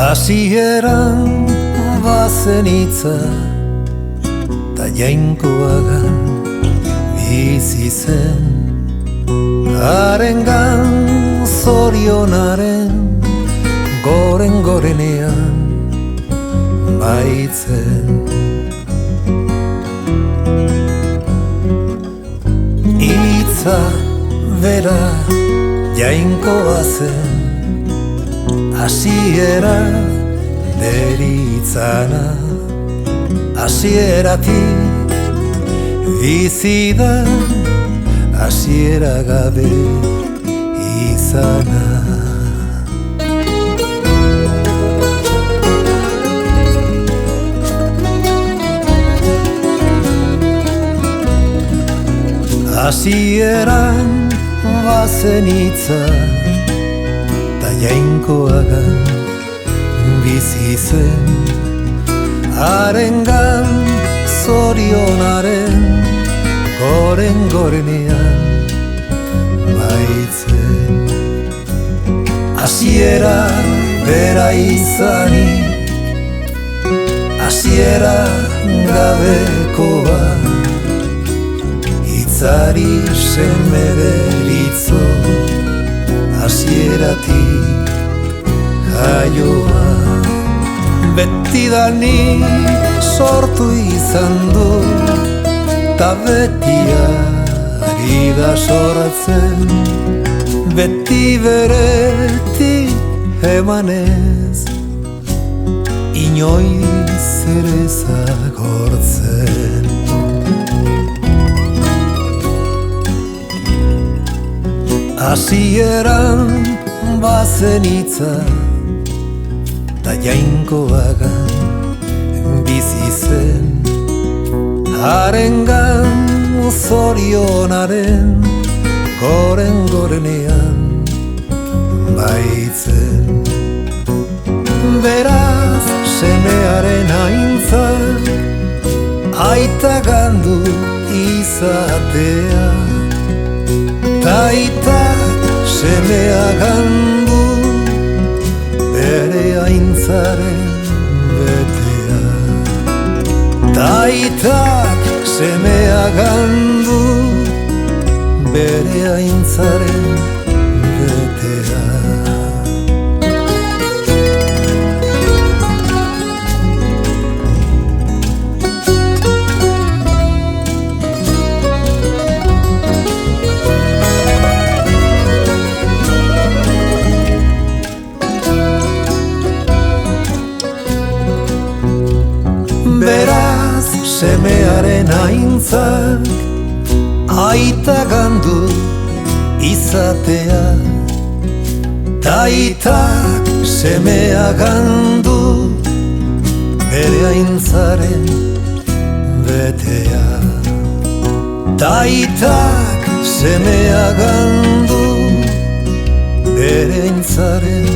Hasieran bazen hitza ta jainkoagan bizi zen, harengan zorionaren gorenean baitzen. Hitza bera jainkoa zen, hasiera deritzana, hasieratik bizi da, hasiera gabe izana. Hasieran bazen hitza ta jainkoagan bizi zen, harengan zorionaren gorenean baitzen. Hasiera bera izanik, hasiera gabekoa, hitzari seme deritzo, hasieratik jaioa. Betidanik sortu izan du, ta betiari da sortzen, beti beretik emanez, inoiz ere zagortzen. Hasieran bazen hitza ta jainkoagan bizi zen, harengan zorionaren gorenean baitzen. Beraz semearen aintzan aita gandu izatea, ta aitak semea gandu bere aintzaren betea. Ta aitak semea gandu bere aintzaren betea. Beraz semearen aintzan aita gandu izatea, ta aitak semea gandu bere aintzaren betea. Ta aitak semea gandu bere aintzaren